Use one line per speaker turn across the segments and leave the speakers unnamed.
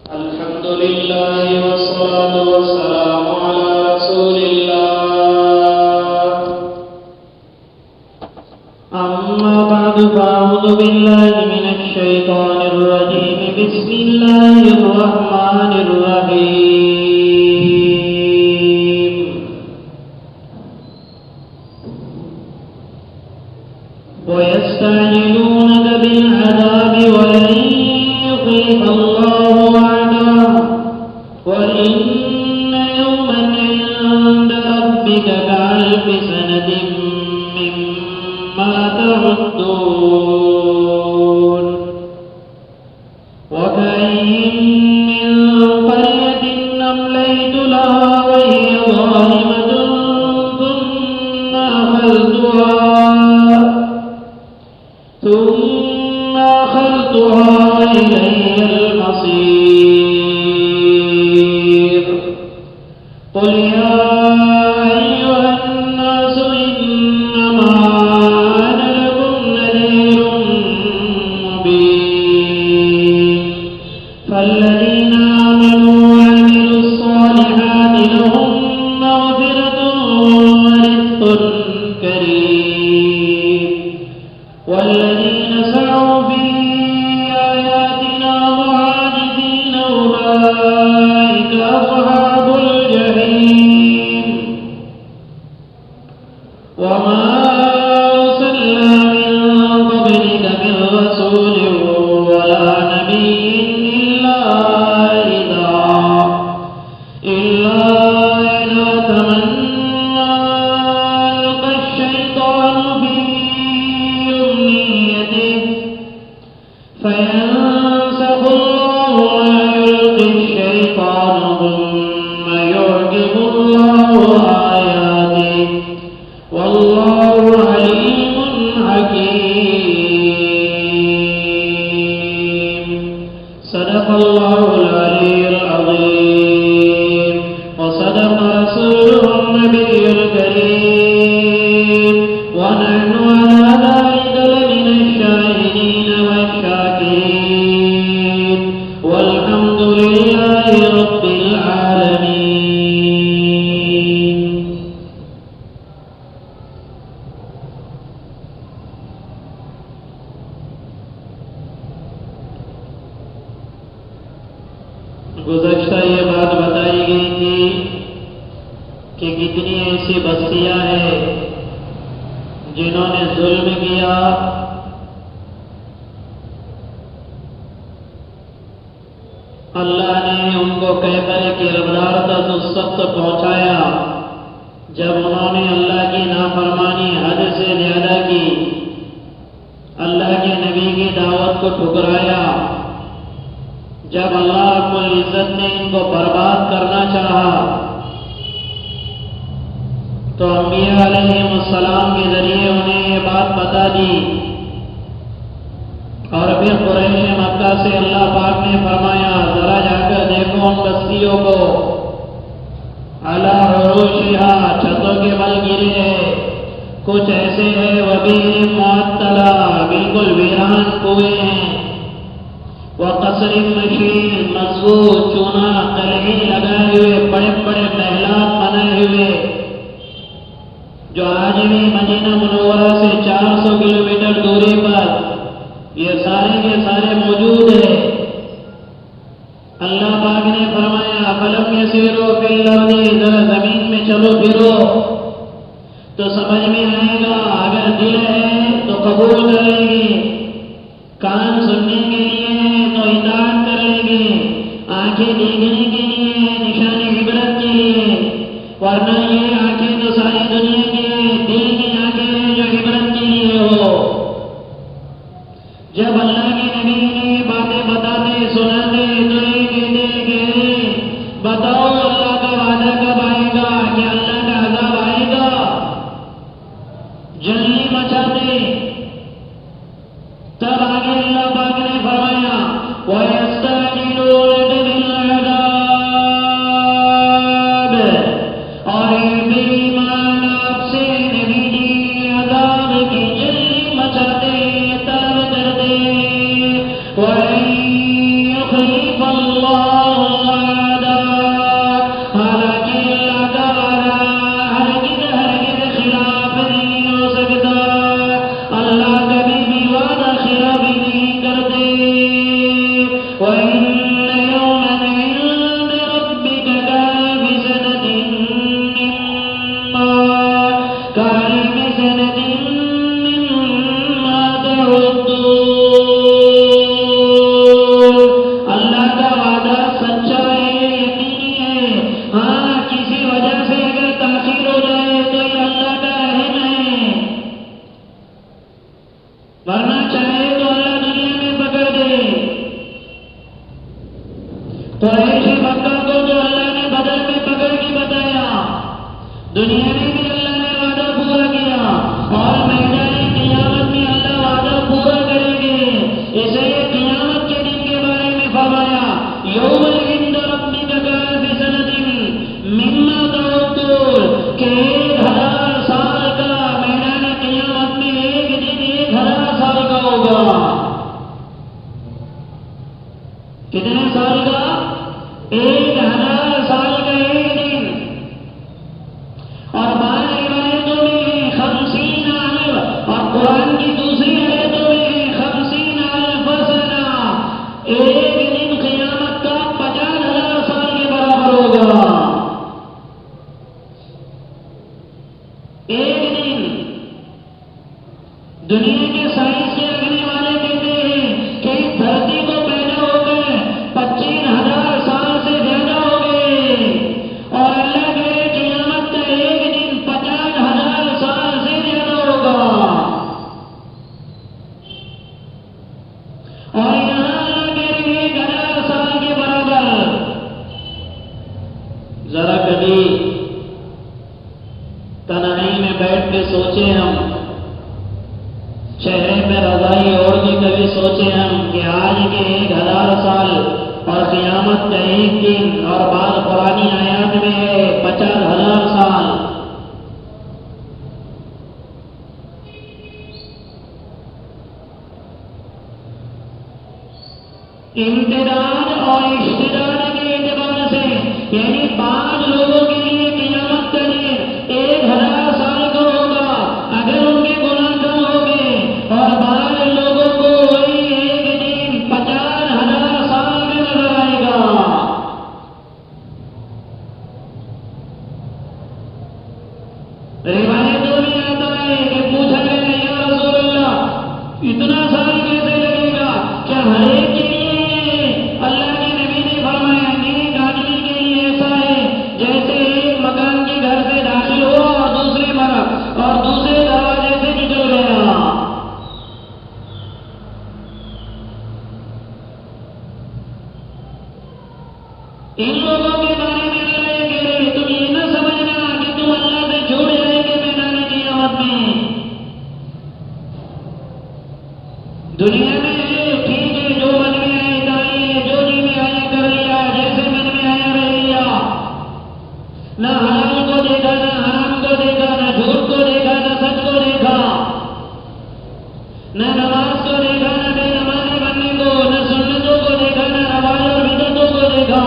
الحمد لله والصلاة والسلام على رسول الله. أما بعد فأعوذ بالله من الشيطان الرجيم. بسم الله الرحمن الرحيم. ويستعجلونك بالعذاب ولن يخلف الله وعده وإن يوما عند ربك كألف سنة مما تعدون. وكأين من قرية أمليت لها وهي ظالمة ثم أخذتها إلي المصير. قل يا أيها الناس إنما أنا لكم نذير مبين. فالذين آمنوا وعملوا الصالحات لهم مغفرة ورزق كريم. والذين سعوا في آياتنا معاجزين أولئك أصحاب الجحيم. وما أرسلنا من قبلك من رسول ولا نبي إلا إذا تمنى ألقى الشيطان في أمنيته فينسخ الله ما يلقي الشيطان ثم يحكم الله آياته والله عليم حكيم. صدق الله العلي العظيم وصدق رسوله النبي الكريم. ونحن على ذلك لمن الشاهدين والشاكرين والحمد لله رب العالمين. گزشتہ یہ بات بتائی گئی تھی کہ کتنی ایسی بستیاں ہیں جنہوں نے ظلم کیا، اللہ نے ان کو کیفر کی رفتار تک اس وقت پہنچایا جب انہوں نے اللہ کی نافرمانی حد سے زیادہ کی، اللہ کے نبی کی دعوت کو ٹھکرایا. جب اللہ رب العزت نے ان کو برباد کرنا چاہا تو انبیاء علیہ السلام کے ذریعے انہیں یہ بات بتا دی. اور پھر قریش مکہ سے اللہ پاک نے فرمایا ذرا جا کر دیکھو ان بستیوں کو، علی عروشہا چھتوں کے بل گرے ہیں، کچھ ایسے ہیں وبئر معطلہ بالکل ویران کنویں ہیں، وقصر مشید مضبوط چونا قلعے لگائے ہوئے، بڑے بڑے محلات بنائے ہوئے جو آج بھی مدینہ منورہ سے 400 کلومیٹر دوری پر یہ سارے کے سارے موجود ہیں. اللہ پاک نے فرمایا فلم یسیروا فی الارض، ذرا زمین میں چلو پھرو تو سمجھ میں آئے گا. اگر دل ہے تو قبول کر لیں گے، کان سننے کے لیے ہے تو اطاعت کر لیں گے، آنکھیں دیکھنے کے لیے ہے، نشان عبرت کے لیے. ورنہ یہ آنکھیں تو ساری دنیا کی ہے، دل کی آنکھیں ہیں جو عبرت کے لیے ہو. جب اللہ کے نبی نے یہ باتیں بتاتے سناتے تو یہ کہتے کہ بتاؤ اللہ کا وعدہ کب آئے گا، کہ اللہ کا عذاب آئے گا. جلدی مچاتے. تب آگے اللہ پاک نے فرمایا وَيَسْتَعْجِلُونَكَ بِالْعَذَابِ، اور اے بے ایمان آپ سے وَإِنَّ يَوْمًا عِندَ رَبِّكَ كَأَلْفِ سَنَةٍ مِّمَّا تَعُدُّونَ۔ اللہ کا وعدہ سچا ہے، یقینی ہے۔ ہاں، کسی وجہ سے اگر تاخیر ہو جائے تو یہ اللہ کا رحم ہے، ورنہ چاہے تو اللہ دنیا میں پکڑ دے۔ قریش مکہ کو جو اللہ نے بدر میں پکڑ کے بتایا، دنیا میں بھی اللہ نے وعدہ پورا کیا، اور میدان قیامت میں اللہ وعدہ پورا کریں گے۔ اسے قیامت کے دن کے بارے میں فرمایا، یوم عند ربک کألف سنۃ مما تعدون، کہ 1000 سال کا میدان قیامت میں ایک دن 1000 سال کا ہوگا۔ کتنے سال کا؟ 1000 سال کا ایک دن۔ اور بعض روایتوں میں 50,000، اور قرآن کی دوسری آیتوں میں 50,000 سنہ۔ ایک دن قیامت کا 50,000 سال کے برابر ہوگا۔ ایک دن دنیا کے سائنس کے رکھنے والے کہتے ہیں کہ اس دھرتی کو پیدا ہو کر 25,000 سال سے زیادہ ہو گئے، اور اللہ کے قیامت کا ایک دن 50,000 سال سے زیادہ ہوگا۔ اور یہاں اللہ کہہ رہے ہیں 1000 سال کے برابر۔ ذرا کبھی تنہائی میں بیٹھ کے سوچیں ہم، چہرے پہ رضائی اوڑھ کے کبھی سوچیں ہم کہ آج کے 1000 سال اور قیامت کا ایک دن، اور بعض قرآنی آیات میں ہے 50,000 سال۔ امتداد اور اشتداد کے اعتبار سے، یعنی بعض لوگوں کے لیے قیامت کا دن 1000 سال کا ہوگا اگر ان کے گناہ کم ہو گئے، اور بعض لوگوں کو وہی ایک دن 50,000 سال میں نظر آئے گا۔ روایتوں میں آتا ہے کہ پوچھا گیا، یا رسول اللہ اتنا سال کیسے لگے گا؟ کیا ہر ایک کے لیے اللہ کے نبی نے فرمایا نیک آدمی کے لیے ایسا ہے جیسے ایک مکان کے گھر سے داخل ہوا اور دوسرے دروازے سے نکل گیا۔ ان لوگوں کے بارے میں اللہ یہ کہہ رہے تم یہ نہ سمجھنا کہ تم اللہ سے چھوٹ جائیں گے میدان قیامت میں۔ دنیا میں ٹھیک ہے، جو من میں آئے گالی ہے، جو جی میں آیا کر لیا، جیسے من میں آیا رہ لیا، نہ حلال کو دیکھا، نہ حرام کو دیکھا، نہ جھوٹ کو دیکھا، نہ سچ کو دیکھا، نہ نماز کو دیکھا، نہ بے نمازی بننے کو، نہ سنتوں کو دیکھا، نہ رواج اور بدعتوں کو دیکھا۔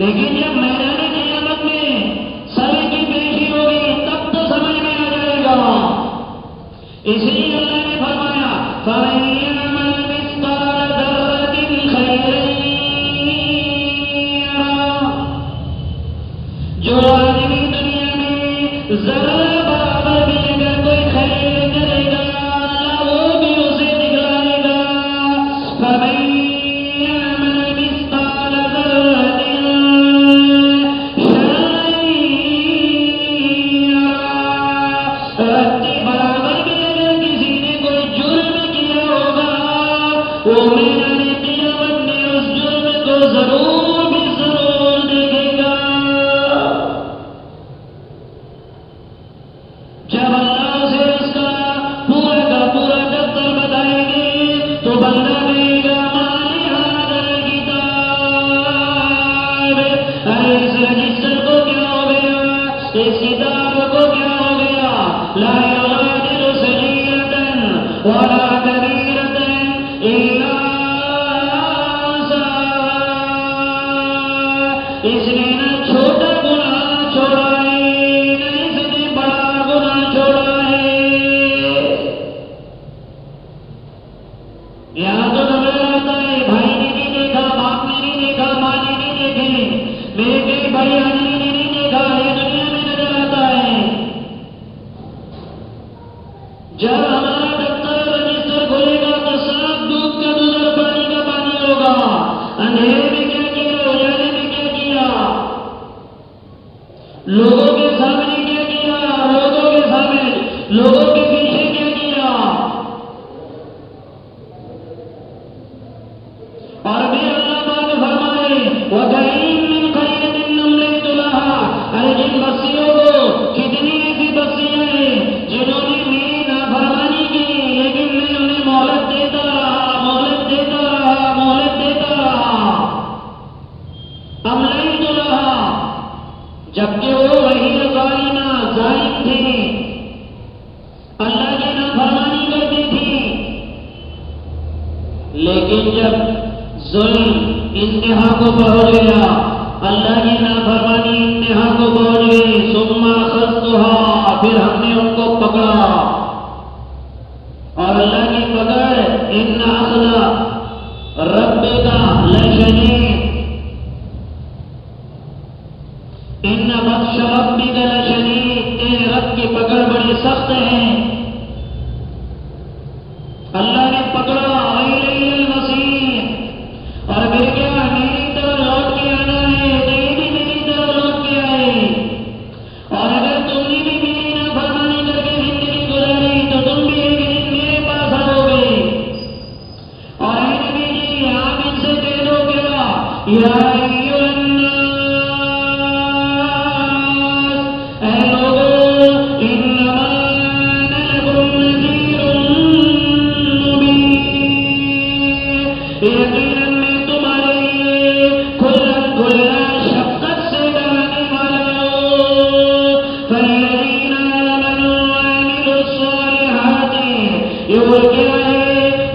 لیکن جب میدان قیامت میں سب کی پیشی ہوگی تب تو سمجھ میں آ جائے گا۔ اس لیے اللہ نے فرمایا فَمَن يَعْمَلْ مِثْقَالَ ذَرَّةٍ خَيْرًا يَرَهُ، جو آدمی دنیا میں ذرہ برابر بھی اگر کوئی خیر کرے گا اللہ وہ بھی اسے دکھلائے گا۔ فَمَن يَعْمَلْ مِثْقَالَ ذَرَّةٍ شَرًّا يَرَهُ، رتی برابر بھی اگر کسی نے کوئی جرم کیا ہوگا وہ میدان قیامت میں اس جرم کو ضرور بھی ضرور دیکھے گا۔ جب اللہ سے اس کا پورا دفتر بتائیں گے تو بندہ کہے گا مالی هذا الکتاب، ارے اس رجسٹر کو کیا ہو گیا، اس کتاب کو کیا ہو گیا، لا یغادر صغیرۃ ولا کبیرۃ الا احصاها، اس نے نہ چھوٹا گناہ چھوڑا ہے نہ اس نے بڑا گناہ چھوڑا ہے۔ یہاں تو نظر آتا ہے بھائی نے نہیں دیکھا، باپ نے نہیں دیکھا، ماں نے نہیں دیکھے، میرے کئی بھائی آدمی نے نہیں دیکھا، یہ دنیا میں نظر آتا ہے۔ جب ہمارا دفتر رجسٹر کھولے گا تو صاف دودھ کا دودھ اور پانی کا پانی ہوگا۔ اندھیرے میں کیا کیا، اجالے میں کیا کیا، لوگوں کے سامنے کیا کیا، لوگوں کے سامنے، لوگوں کے پیچھے کیا کیا۔ اور بھی اللہ پاک فرمائے وَكَأَيِّن مِّن قَرْيَةٍ أَمْلَيْتُ لَهَا، ارے جن بستیوں کو، کتنی ایسی بستیاں ہیں جنہوں نے میری نافرمانی کی، لیکن میں انہیں مہلت دیتا رہا، مہلت دیتا رہا، مہلت دیتا رہا۔ أَمْلَيْتُ لَهَا، جبکہ وہ وہی ظالمہ ظالم تھی، اللہ کی نافرمانی کرتی تھی، لیکن جب ظلم انتہا کو پہنچ گیا، اللہ کی نافرمانی انتہا کو پہنچ گئی، ثم اخذتها، پھر ہم نے ان کو پکڑا، اور اللہ کی پکڑ ان اخذ ربک لشدید، ان بطش ربک لشدید، تیرے رب کی پکڑ بڑی سخت ہے۔ اللہ نے پکڑا، وَإِلَيَّ الْمَصِيرُ، اور پھر کیا، میری طرف لوٹ کے آنا ہے، تیری بھی میری طرف لوٹ کے آئے۔ اور اگر تم نے بھی میری نافرمانی کر کے زندگی گزاری تو تم بھی ایک دن میرے پاس آؤ گے۔ اور اے نبی جی، آپ ان سے کہہ دو کیا، یا ایھا الناس، اے لوگوں، انما انا لکم نذیر مبین، یقیناً میں تمہارے لیے کھلا شفقت سے ڈرانے والا ہوں۔ فالذین آمنوا وعملوا الصالحات، یہ وہ کیا ہے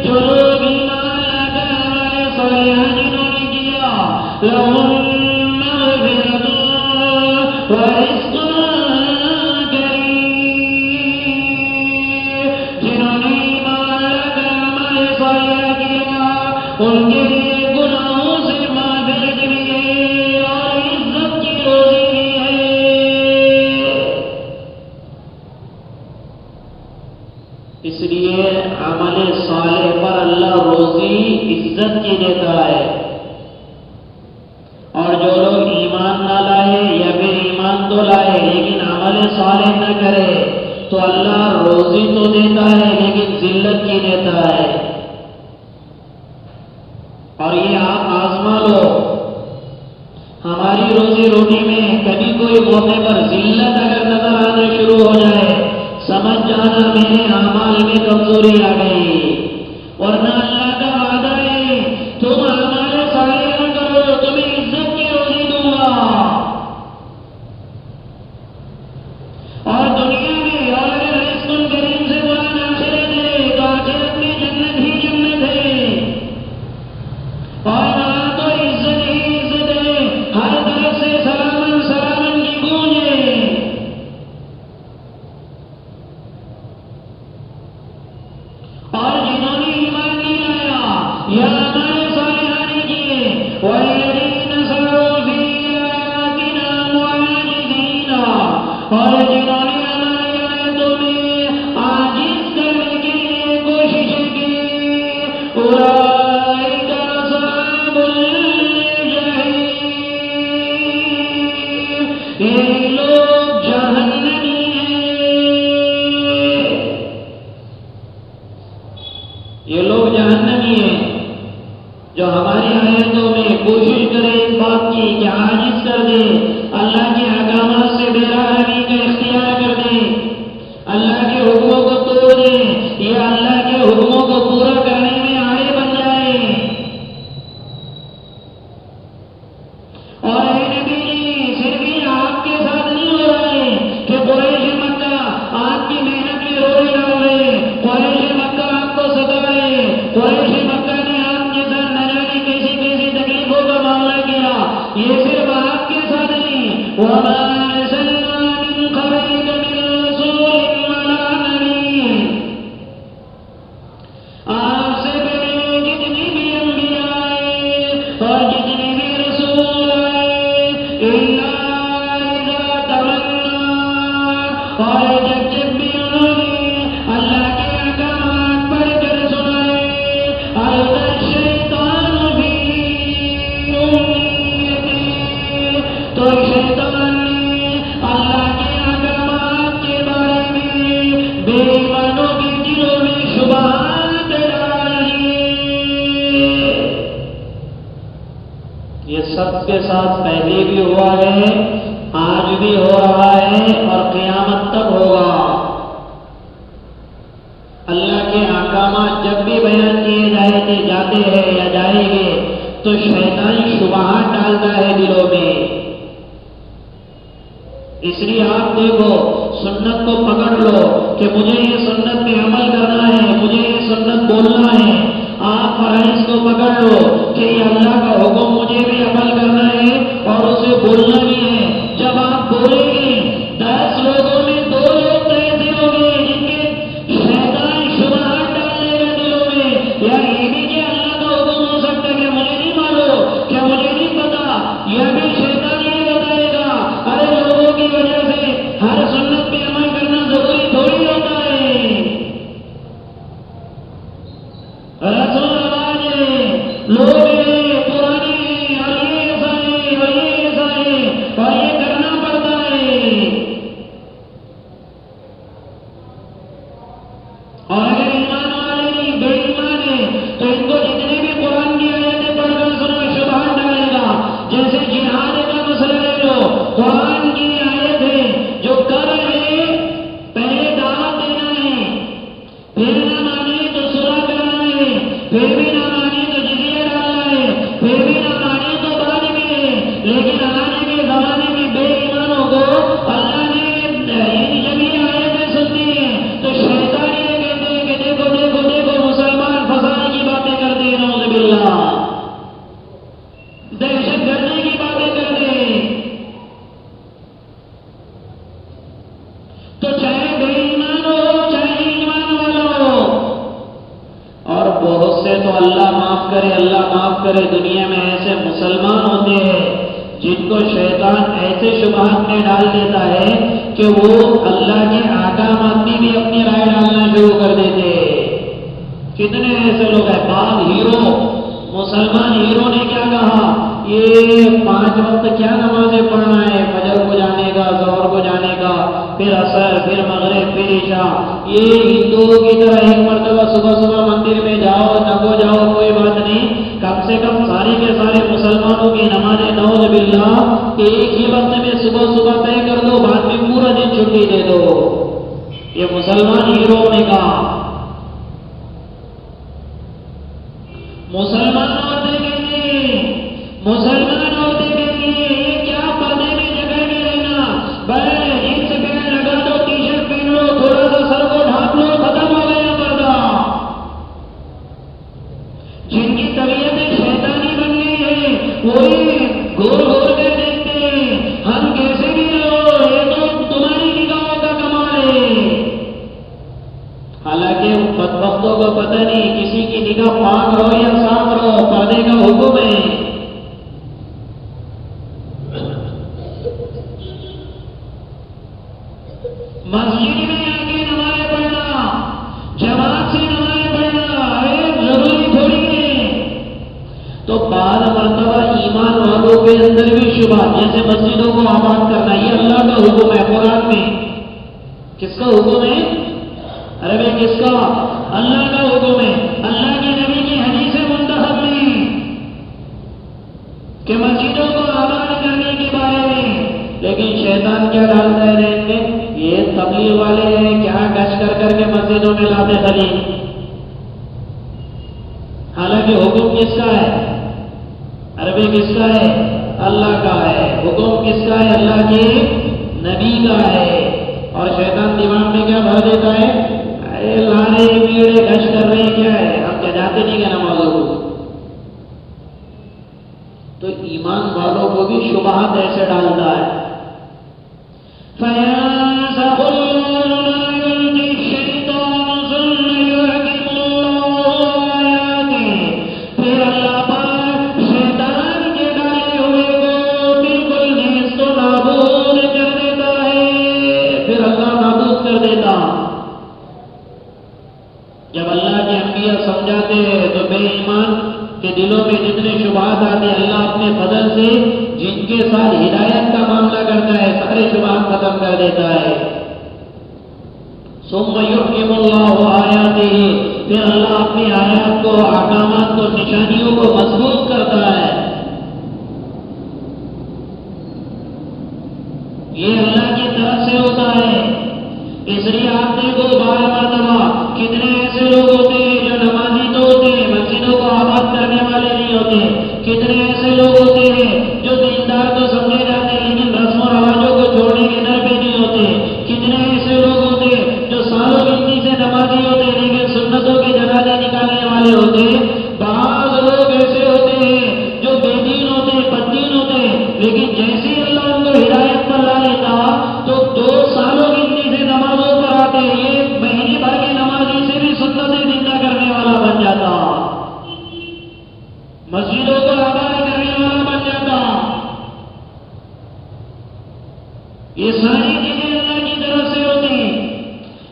جو لوگ ایمان لا کر ہمارے صالحات جنہوں نے کیا، لہم مغفرۃ ورزق کریم، جنہوں نے ایمان لا کر ہمارے صالحات کیا، ان کے لیے گناہوں سے معافرت بھی ہے اور عزت کی روزی بھی ہے۔ اس لیے عمل صالح پر اللہ روزی عزت کی دیتا ہے، اور جو لوگ ایمان نہ لائے یا پھر ایمان تو لائے لیکن عمل صالح نہ کرے تو اللہ روزی تو دیتا ہے لیکن ذلت کی دیتا ہے۔ اور یہ آپ آزما لو، ہماری روزی روٹی میں کبھی کوئی موقع پر ذلت اگر نظر آنا شروع ہو جائے، سمجھ جانا میرے اعمال میں کمزوری آ گئی، ورنہ اللہ کا وعدہ ہے تم اعمال صالحہ کرو تمہیں عزت کی روزی دوں گا، اور دنیا میں، اور اگر رزق کریم سے مراد آخرت ہے تو آخرت میں جنت ہی جنت ہے، اور وہاں تو عزت ہی عزت ہے، ہر طرف سے سلامن سلامن کی گونج ہے۔ اور جنہوں نے ایمان نہیں لایا یا ہمارے صالحات نہیں کیے، وَالَّذِينَ سَعَوْا فِي آيَاتِنَا مُعَاجِزِينَ، اور جنہوں نے ہماری آیتوں میں عاجز کرنے کے لیے کوششیں کی، اولئک اصحاب الجحیم، یہ لوگ جہنمی ہیں، یہ لوگ جہنمی ہیں جو ہماری آیتوں میں کوشش کرے اس بات کی کہ عاجز کر دے، اللہ کے احکامات سے بے راہی کا اختیار کر دے، اللہ کے حکموں کو توڑ دے یا اللہ کے حکموں کو پورا کرنے میں آڑے بن جائے۔ اور اے نبی جی، صرف یہ آپ کے ساتھ نہیں ہو رہا ہے کہ قریش مکہ آپ کی محنت میں روڑے ڈال رہے، قریش مکہ آپ کو ستا رہے، قریش مکہ نے آپ کے ساتھ نہ جانے کیسی کیسی تکلیفوں کا معاملہ کیا، یہ صرف آپ کے ساتھ نہیں، وَمَا أَرْسَلْنَا مِن قَبْلِكَ مِن رَّسُولٍ وَلَا نَبِيٍّ، سب کے ساتھ پہلے بھی ہوا ہے، آج بھی ہو رہا ہے اور قیامت تک ہوگا۔ اللہ کے احکامات جب بھی بیان کیے جاتے ہیں یا جائیں گے تو شیطان شبہات ڈالتا ہے دلوں میں۔ اس لیے آپ دیکھو، سنت کو پکڑ لو کہ مجھے یہ سنت پہ عمل کرنا ہے، مجھے یہ سنت بولنا ہے۔ آپ فرائض کو پکڑ لو کہ یہ اللہ کا حکم مجھے بھی عمل کرنا ہے اور اسے بولنا بھی ہے۔ جب آپ بولیں گے 10 لوگوں میں 2 لوگ تو ایسے ہوں گے جن کے شیطان شبہات ڈال دے گا دلوں میں، یا یہ بھی کہ اللہ کا حکم ہو سکتا ہے کہ مجھے نہیں معلوم، کیا مجھے نہیں پتا، یہ بھی شیطان یہ بتائے گا۔ ارے لوگوں کی وجہ سے ہر سنت پہ عمل کرنا ضروری تھوڑی ہوتا ہے۔ رسم رواج لوگ پرانے اور یہ ایسا ہے اور یہ ایسا ہے اور یہ کرنا پڑتا ہے۔ اور اگر ایمان والے نہیں بے ایمان ہے تو ان کو جتنے بھی قرآن کی آیتیں پڑھ کر سنو شبہات ڈالے گا۔ جیسے جہاد کا مسئلہ ہے، جو قرآن کی آیت ہے، جو کر رہے پہلے دعوت دینا ہے، پھر نہ مانے تو صلح کرنا ہے، پھر بھی نہ مانے تو جزیہ ڈالنا ہے، پھر بھی نہ مانے تو بعد میں ہے۔ لیکن آنے کے زمانے میں بے ایمانوں کو اللہ نے جب یہ آیتیں سنتی ہیں تو شیطان یہ کہتے ہیں کہ دیکھو دیکھو دیکھو مسلمان فساد کی باتیں کرتے ہیں، نعوذ باللہ، دہشت گردی کی باتیں کرتے ہیں۔ تو چاہے بے ایمان ہو چاہے ایمان والا ہو، اور بہت سے تو اللہ معاف کرے اللہ معاف کرے، دنیا میں ایسے مسلمان ہوتے ہیں جن کو شیطان ایسے شبہات میں ڈال دیتا ہے کہ وہ اللہ کے احکامات میں بھی اپنی رائے ڈالنا شروع کر دیتے ہیں۔ کتنے ایسے لوگ ہیں، بعض ہیرو، مسلمان ہیرو نے کیا کہا، یہ 5 وقت کیا نمازیں پڑھنا ہے، فجر کو جانے کا، ظہر کو جانے کا، پھر عصر، پھر مغرب، پھر عشاء۔ یہ ہندوؤں کی طرح ایک مرتبہ صبح صبح مندر میں جاؤ نہ کو جاؤ کوئی بات نہیں، کم سے کم سارے کے سارے مسلمانوں کی نمازیں نعوذ باللہ ایک ہی وقت میں صبح صبح طے کر دو، بعد میں پورا دن چھٹی دے دو۔ یہ مسلمان ہیرو نے کہا۔ مسلمان عورتیں کہیں گے، مسلمان عورتیں کہیں گے یہ کیا پردے میں جگہ میں رہنا، بھائی جینس پہن لگا دو، ٹی شرٹ پہن لو، تھوڑا سا سر کو ڈھانپ لو، ختم ہو گیا پردہ۔ جن کی طبیعتیں شیطانی بن گئی ہے وہی گور گور کر دیکھتے ہیں ہم کیسے بھی رہو، یہ تو تمہاری نگاہوں کا کمال ہے۔ حالانکہ ان بدبختوں کو پتہ نہیں کسی کی نگاہ پاک رہو یا صاف رہو، پردے کا حکم ہے۔ مسجد میں آ کے نمازیں پڑھنا، جماعت سے نمازیں پڑھنا ضروری تھوڑی ہے۔ تو بعض مرتبہ ایمان والوں کے اندر بھی شبہ، جیسے مسجدوں کو آباد کرنا، یہ اللہ کا حکم ہے قرآن میں۔ کس کا حکم ہے؟ ارے بھائی کس کا؟ اللہ کا حکم ہے، اللہ کے نبی کی حدیث منتخب میں کہ مسجدوں کو آباد کرنے کے بارے میں۔ لیکن شیطان کیا ڈالتا ہے ذہن میں، یہ تبلیغ والے ہیں کیا گش کر کے مسجدوں میں لاتے خرید۔ حالانکہ حکم کس کا ہے؟ عربی کس کا ہے؟ اللہ کا ہے۔ حکم کس کا ہے؟ اللہ کے نبی کا ہے۔ اور شیطان دماغ میں کیا بھر دیتا ہے، لانے پیڑے گش کر رہے کیا ہے، ہم کیا جاتے نہیں کہ نمازوں کو۔ تو ایمان والوں کو بھی شبہات ایسے ڈالتا ہے۔ فَيَنسَخُ اللَّهُ مَا يُلْقِي الشَّيْطَانُ ثُمَّ يُحْكِمُ اللَّهُ آيَاتِهِ۔ پھر اللہ پاک شیطان کے ڈالے ہوئے کو بالکل نیست و نابود کر دیتا ہے، پھر اللہ نابود کر دیتا۔ جب اللہ کے انبیاء سمجھاتے ہیں تو بے ایمان کے دلوں میں جتنے شبہات آتے ہیں اللہ اپنے فضل سے جن کے ساتھ ہدایت کا معاملہ کرتا ہے سارے شبہات ختم کر دیتا ہے۔ ثم يحكم الله آیاتہ، پھر اللہ اپنی آیات کو، احکامات کو، نشانیوں کو مضبوط کرتا ہے۔ اس لیے آپ دیکھو بار مرتبہ کتنے ایسے لوگ ہوتے ہیں جو نمازی تو ہوتے ہیں، مسجدوں کو آباد کرنے والے نہیں ہوتے، کتنے ایسے لوگ ہوتے ہیں جو دیندار تو سمجھے جاتے ہیں لیکن رسم و رواجوں کو چھوڑنے کے در پہ نہیں ہوتے، کتنے ایسے لوگ ہوتے ہیں جو سالوں گنتی سے نمازی ہوتے ہیں لیکن سنتوں کے جنازے نکالنے والے ہوتے ہیں، بعض لوگ ایسے ہوتے ہیں جو بے دین ہوتے ہیں، بد دین ہوتے ہیں، لیکن جیسے ہی اللہ ان کو ہدایت پر لا لیتا تو 2 سالوں گنتی سے نمازوں پر آتے، یہ مہینے بھر کے نمازی سے بھی سنتیں زندہ کرنے والا بن جاتا، مسجدوں کو آباد کرنے والا بن جاتا۔ یہ ساری چیزیں اللہ کی طرف سے ہوتی ہیں۔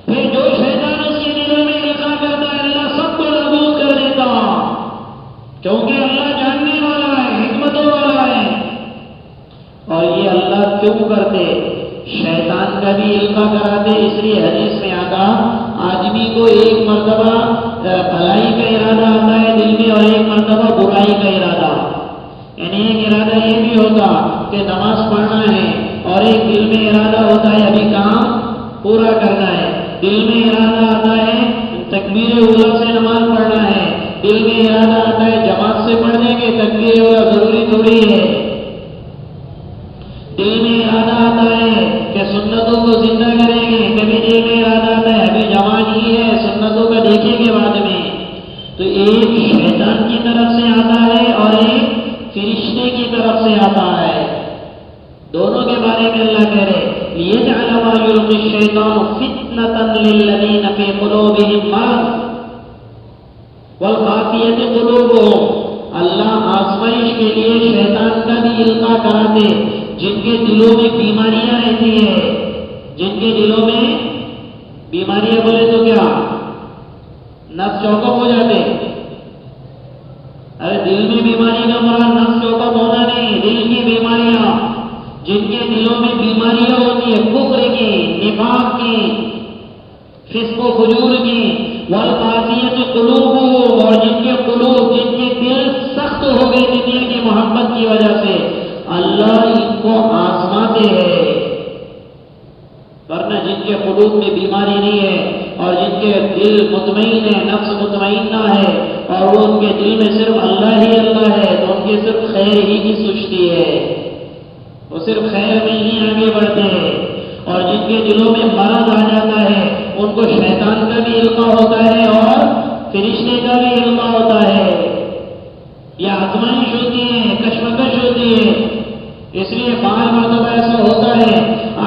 پھر جو شیطان اس کے دلوں میں القاء کرتا ہے اللہ سب کو نابود کر دیتا، کیونکہ اللہ جاننے والا ہے، حکمتوں والا ہے۔ اور یہ اللہ کیوں کرتے؟ شیطان کا بھی القاء کراتے، اس لیے حدیث میں آتا آدمی کو ایک مرتبہ بھلائی کا ارادہ آتا ہے دل میں اور ایک مرتبہ برائی کا ارادہ، یعنی ایک ارادہ یہ بھی ہوتا کہ نماز پڑھنا ہے اور ایک دل میں ارادہ ہوتا ہے ابھی کام پورا کرنا ہے، دل میں ارادہ آتا ہے تکبیر اولیٰ سے نماز پڑھنا ہے، دل میں ارادہ آتا ہے جماعت سے پڑھنے کے تکبیر اولیٰ ضروری تھوڑی ہے، دل میں ارادہ آتا ہے کہ سنتوں کو زندہ کریں گے، کبھی دل میں ارادہ آتا ہے ابھی جوان ہی ہے سنتوں کا دیکھیں گے بعد میں۔ تو ایک شیطان کی طرف سے آتا ہے اور ایک فرشتے کی طرف سے آتا ہے، دونوں کے بارے میں اللہ کہہ رہے لِيَجْعَلَ مَا يُلْقِي الشَّيْطَانُ فِتْنَةً لِّلَّذِينَ فِي قُلُوبِهِم مَّرَضٌ وَالْقَاسِيَةِ قُلُوبُهُمْ۔ اللہ آزمائش کے لیے شیطان کا بھی القاء کراتے جن کے دلوں میں بیماریاں رہتی ہیں، جن کے دلوں میں بیماریاں بولے تو کیا نفس چوکپ ہو جاتے، ارے دل میں بیماری کا مراد نفس چوکپ ہونا نہیں، دل کی بیماریاں، جن کے دلوں میں بیماریاں ہوتی ہیں کفر کی، نفاق کی، فسق و فجور کی، والقاسیۃ قلوبہم، اور جن کے قلوب، جن کے دل سخت ہو گئے دنیا کی محبت کی وجہ سے، اللہ ان کو آزماتے ہیں، ورنہ جن کے قلوب میں بیماری نہیں ہے اور جن کے دل مطمئن ہے، نفس مطمئنہ ہے اور وہ ان کے دل میں صرف اللہ ہی اللہ ہے، تو ان کے صرف خیر ہی کی سوچتی ہے، وہ صرف خیر میں ہی آگے بڑھتے ہیں، اور جن کے دلوں میں مرض آ جاتا ہے ان کو شیطان کا بھی القاء ہوتا ہے اور فرشتے کا بھی القاء ہوتا ہے، یہ آزمائش ہوتی ہے، کشمکش ہوتی ہے۔ اس لیے بار مرتبہ ایسا ہوتا ہے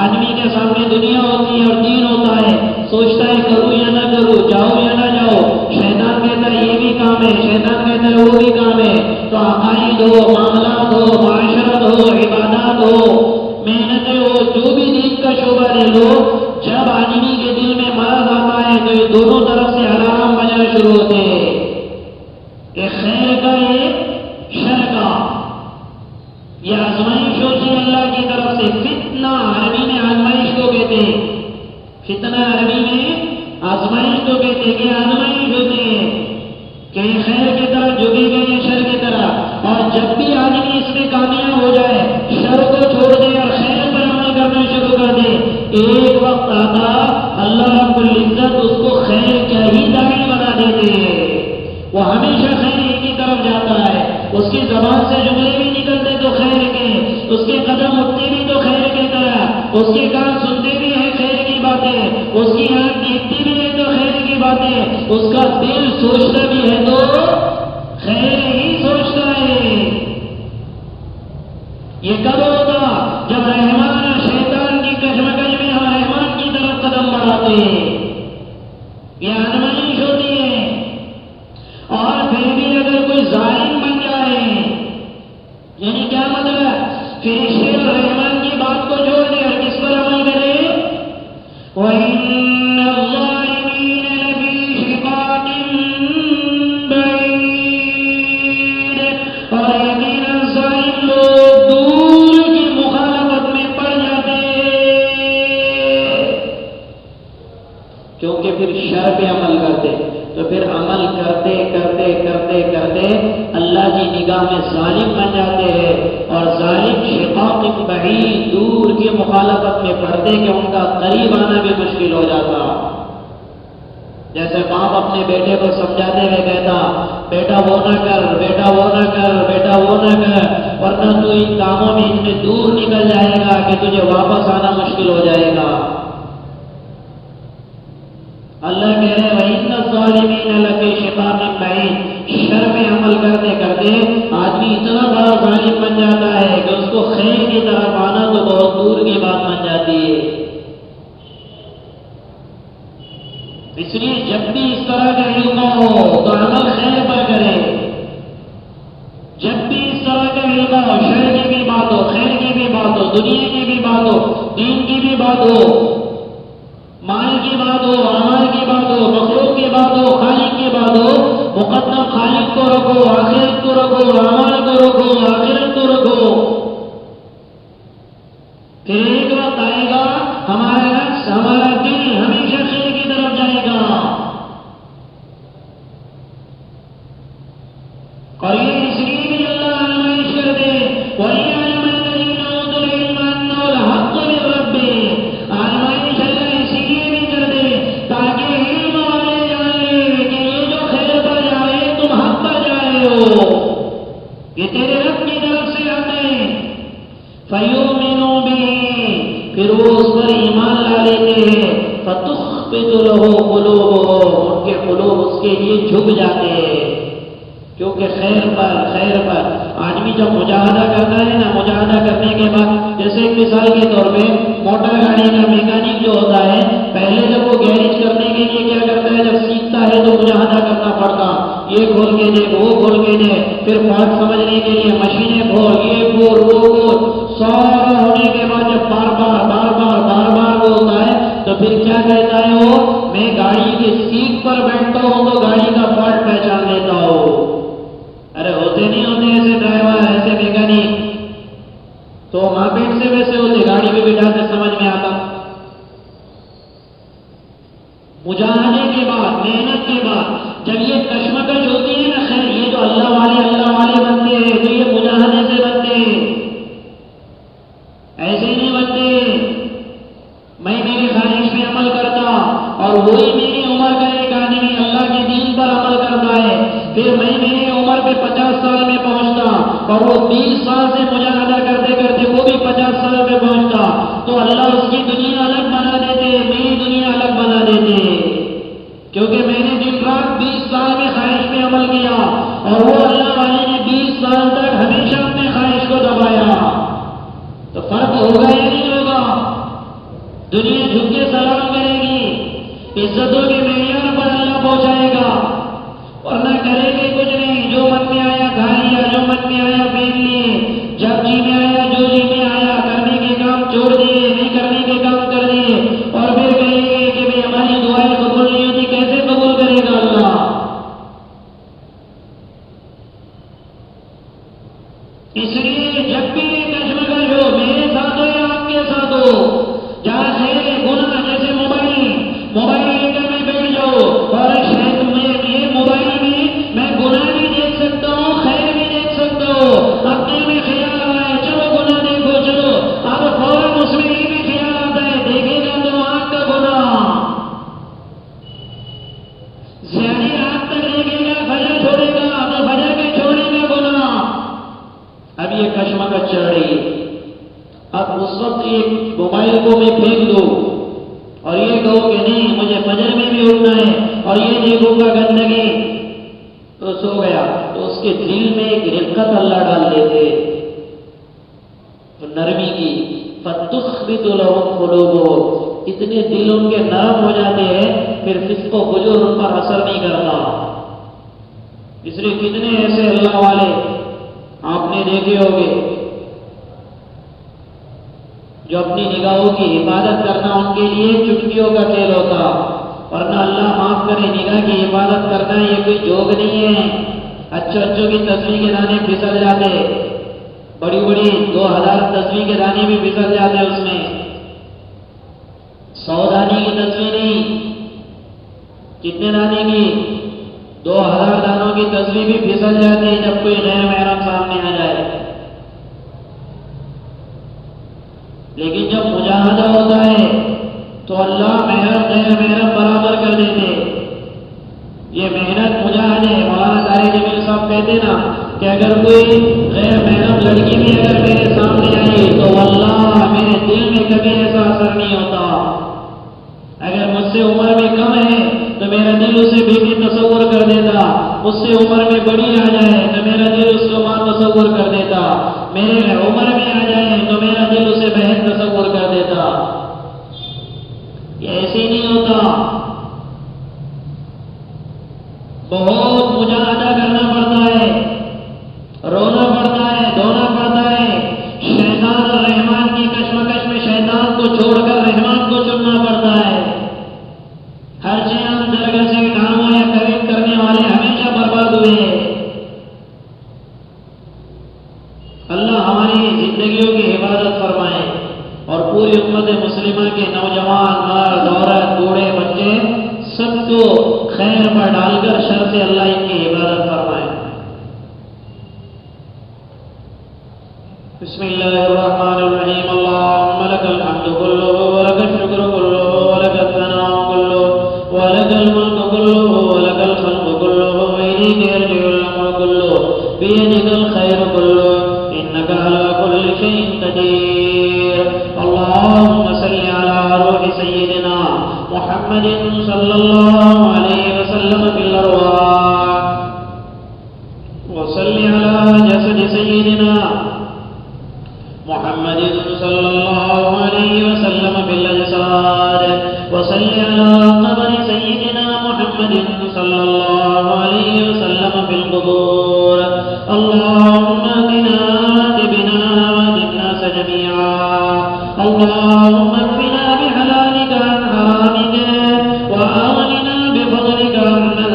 آدمی کے سامنے دنیا ہوتی ہے اور دین ہوتا ہے، سوچتا ہے کروں یا نہ کروں، جاؤ یا نہ جاؤ، شیطان کہتا ہے یہ بھی کام ہے، شیطان کہتا ہے وہ بھی کام ہے، تو عقائد ہو، معاملات ہو، معاشرت ہو، عبادات ہو، محنتیں ہو، جو بھی دین کا شعبہ لے لو، جب آدمی کے دل میں مرض آتا ہے تو یہ دونوں طرف سے الارم بجنا شروع ہوتے ہیں، ایک خیر کا ایک شر کا۔ یہ آزمائش ہوتی ہے اللہ کی طرف سے، فتنہ عربی میں آزمائش کو کہتے ہیں، فتنہ عربی میں آزمائش کو کہتے ہیں، کہ آزمائش ہوتی ہے کہ خیر کی طرف جھکے گا یا شر کی طرف، اور جب بھی آدمی اس میں کامیاب ہو جائے شر کو چھوڑ دے اور خیر پر عمل کرنا شروع کر دے، ایک وقت آتا اللہ رب العزت اس کو خیر کا ہی داعی بنا دیتے ہیں، وہ ہمیشہ خیر کی طرف جاتا ہے، اس کی زبان سے جملے بھی نکلتے تو خیر کے، اس کے قدم اٹھتے بھی تو خیر کی طرح، اس کے کان سنتے بھی ہیں خیر کی باتیں، اس کی آنکھ دیکھتی بھی ہے تو خیر کی باتیں، اس کا دل سوچتا بھی ہے تو خیر ہی سوچتا ہے۔ یہ کب ہوتا؟ جب رحمان شیطان کی کشمکش میں ہم رحمان کی طرف قدم بڑھاتے ہیں، یہ آزمائش ہوتی ہے۔ اور پھر بھی اگر کوئی ظالم بن جائے، یعنی کیا مطلب؟ فرشتے اور رحمان کی بات کو چھوڑ دے اور کس پر عمل کرے؟ وَإِنَّ الظَّالِمِينَ لَفِي شِقَاقٍ بَعِيدٍ، اور یقیناً ظالم لوگ دور کی مخالفت میں پڑ جاتے کیونکہ پھر شر پہ عمل کرتے، تو پھر عمل کرتے کرتے کرتے کرتے اللہ کی نگاہ میں ظالم بن جاتے ہیں، اور ظالم شقاق من بعید، دور کی مخالفت میں پڑھتے کہ ان کا قریب آنا بھی مشکل ہو جاتا. جیسے باپ اپنے بیٹے کو سمجھاتے ہوئے کہتا بیٹا وہ نہ کر، بیٹا وہ نہ کر، بیٹا وہ نہ کر، ورنہ تو ان کاموں میں اتنے دور نکل جائے گا کہ تجھے واپس آنا مشکل ہو جائے گا. اللہ کہہ رہے وَإِنَّ الظَّالِمِينَ لَفِي شِقَاقٍ بَعِيدٍ. شر میں عمل کرتے کرتے آدمی اتنا بڑا ظالم بن جاتا ہے کہ اس کو خیر کی طرف آنا تو بہت دور کی بات بن جاتی ہے. اس لیے جب بھی اس طرح کا علم ہو تو عمل خیر پر کرے. جب بھی اس طرح کا علم ہو، شر کی بھی بات ہو، خیر کی بھی بات ہو، دنیا کی بھی بات ہو، دین کی بھی بات ہو، مال کی بات ہو، اعمال کی بات ہو، مخلوق کی بات ہو، خالق کی بات ہو، مقدم خالق کو رکھو، آخرت کو رکھو، اعمال کو رکھو، آخرت کو رکھو. پھر ایک وقت آئے گا ہمارا نفس، ہمارا دل ہمیشہ خیر کی طرف جائے گا. اور یہ اس لیے بھی اللہ آزمائش کر دے وَلِيَعْلَمَ الَّذِينَ أُوتُوا الْعِلْمَ أَنَّهُ الْحَقُّ مِن رَّبِّهِمْ. آزمائش اللہ اسی لیے بھی کر دے تاکہ علم والے جانے کہ یہ جو خیر پر جا رہے تم حق پر جا رہے ہو، یہ تیرے رب کی طرف سے آتے ہیں. فَيُؤْمِنُوا بِهِ، پھر وہ اس پر ایمان لا لیتے ہیں. فَتُخْبِتُ لَهُ قُلُوبُهُمْ، ان کے قلوب اس کے لیے جھک جاتے ہیں. کیونکہ خیر پر آدمی جب مجاہدہ کرتا ہے نا، مجاہدہ کرنے کے بعد جیسے ایک مثال کے طور پہ موٹر گاڑی کا میکینک جو ہوتا ہے، پہلے جب وہ گیریج کرنے کے لیے کیا کرتا ہے، جب سیکھتا ہے تو مجاہدہ کرنا پڑتا، یہ کھول کے دے، وہ کھول کے دے، پھر فالٹ سمجھنے کے لیے مشینیں کھول، یہ کھول، وہ کھول، سارا ہونے کے بعد جب بار بار وہ ہوتا ہے تو پھر کیا کہتا ہے وہ، میں گاڑی کی سیٹ پر بیٹھتا ہوں تو گاڑی کا فالٹ پہچان لیتا ہوں. ارے ہوتے نہیں ہوتے ایسے ڈرائیور، ایسے میکینک، تو ماں پیٹ سے ویسے ہوتے، گاڑی میں بٹھا کے سمجھ میں آتا. مجاہدے کے بعد، محنت کے بعد جب یہ کشمکش ہوتی ہے نا، خیر یہ جو اللہ والے بنتے ہیں تو یہ مجاہدے سے بنتے ہیں، ایسے نہیں بنتے. میں میری خواہش میں عمل کرتا اور وہی میری عمر کا ایک آدمی اللہ کے دین پر عمل کرتا ہے، پھر میں میری عمر پہ 50 سال میں پہنچتا اور وہ 20 سال سے مجاہدہ کرتے کرتے وہ بھی 50 سال میں پہنچتا، تو اللہ اس کی دنیا الگ بنا دیتے، میری دنیا الگ بنا دیتے. کیونکہ میں نے دن رات 20 سال میں خواہش میں عمل کیا اور وہ اللہ والے نے 20 سال تک ہمیشہ اپنے خواہش کو دبایا. تو فرق ہوگا یا نہیں ہوگا؟ دنیا جھک کے سلام کرے گی، عزتوں کے معیار پر اللہ پہنچائے گا، اور نہ کرے گی کچھ نہیں، جو من میں آیا کھا لیا، جو من میں آیا پہن لیے، جب جی میں آیا جو جی میں آیا، کرنے کے کام چھوڑ دیے، نہیں کرنے کے کام کر دیے، اور پھر کہے گے کہ بھائی ہماری دعائیں قبول نہیں ہوتی. کیسے قبول کرے گا اللہ؟ اس لیے جب بھی کشمکش ہو، میرے ساتھ ہو یا آپ کے ساتھ ہو، جہاں خیر گناہ، جیسے موبائل لے کر میں بیٹھ جاؤ اور شاید یہ موبائل میں گناہ بھی دیکھ سکتا ہوں، خیر بھی دیکھ سکتا ہوں. اپنے میں خیال آ رہا ہے چلو گناہ دیکھو، چلو اب فوراً اس میں یہ بھی خیال آتا ہے دیکھے گا تو آنکھ کا گناہ، زیادہ رات تک دیکھے گا، فجر چھوڑے گا تو فجر کے چھوڑنے کا گناہ. اب یہ کشمکش چل رہی ہے. اب اس وقت ایک موبائل کو میں پھینک دوں اور یہ کہو کہ نہیں مجھے فجر میں بھی اٹھنا ہے اور یہ دیکھوں گا گندگی، تو سو گیا. تو اس کے دل میں ایک رقت اللہ ڈال دیتے، تو نرمی کی. فَتُخْبِتُ لَهُمْ قُلُوبُهُمْ، اتنے دل ان کے نرم ہو جاتے ہیں پھر فسق و فجور ان پر اثر نہیں کرتا. اس لیے کتنے ایسے اللہ والے آپ نے دیکھے ہوگے جو اپنی نگاہوں کی حفاظت کرنا ان کے لیے چٹکیوں کا کھیل ہوتا، ورنہ اللہ معاف کرے، نگاہ کی حفاظت کرنا یہ کوئی جوگ نہیں ہے. اچھوں کی تصویر کے دانے پھسل جاتے، بڑی 2000 تصویر کے دانے بھی پھسل جاتے اس میں. 100 دانے کی تصویر نہیں، کتنے دانے کی؟ 2000 دانوں کی تصویر بھی پھسل جاتی ہے جب کوئی غیر محرم سامنے آ جائے. مجاہدہ ہوتا ہے تو اللہ محرم غیر محرم برابر کر دیتے. یہ محنت مجاہدے. مولانا قاری جمیل صاحب کہتے نا کہ اگر کوئی غیر محرم لڑکی بھی اگر میرے سامنے آئی تو واللہ میرے دل میں کبھی ایسا اثر نہیں ہوتا. اگر مجھ سے عمر میں کم ہے تو میرا دل اسے بیوی تصور کر دیتا. مجھ سے عمر میں بڑی آ جائے تو میرا دل اس کو ماں تصور کر دیتا. میرے عمر میں آ جائے تو میرا دل اسے بہن تصور کر دیتا. یہ ایسے نہیں ہوتا. بہت مجاہدہ کرنا پڑتا ہے، رونا پڑتا ہے، دھونا پڑتا ہے. شیطان اور رحمان کی کشمکش میں شیطان کو چھوڑ کر رحمان کو چننا پڑتا ہے. ہر چیز درگاہ سے ڈھانو یا قریب کرنے والے ہمیشہ برباد ہوئے. اللہ ہماری زندگیوں کی حفاظت فرمائے اور پوری امت مسلمہ کے نوجوان، مرد، عورت، بوڑھے، بچے سب کو خیر پر ڈال کر شر سے اللہ ان کی حفاظت فرمائے. بسم اللہ الرحمن الرحیم. اللهم لك الحمد كله ولك الشكر كله ولك الثناء كله ولك الملك كله ولك الخلق كله وإليك يرجع الأمر كله بيدك الخير كله إنك على كل شيء قدير. اللهم صل على روح سيدنا محمد صلى الله عليه وسلم بالأرواح وصل على جسد سيدنا محمد صلى الله عليه وسلم بالأجساد وصل على قبر سيدنا محمد صلى الله عليه وسلم بالقبور. اللهم اهدنا بنا واهد الناس جميعا. اللهم اكفنا بحلالك عن حرامك وأغننا بفضلك عمن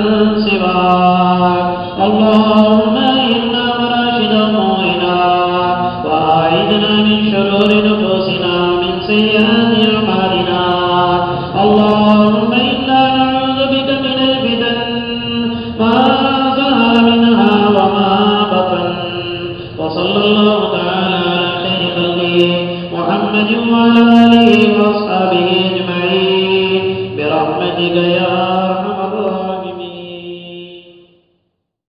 سواك. اللهم إنا مراشد أمورنا وأعذنا من شرور نفوسنا من سيئات أعمالنا. اللهم إنا نعوذ بك من الفتن ما ظهر منها وما بطن. وصلى الله تعالى على خير خلقه محمد وعلى آله وصحبه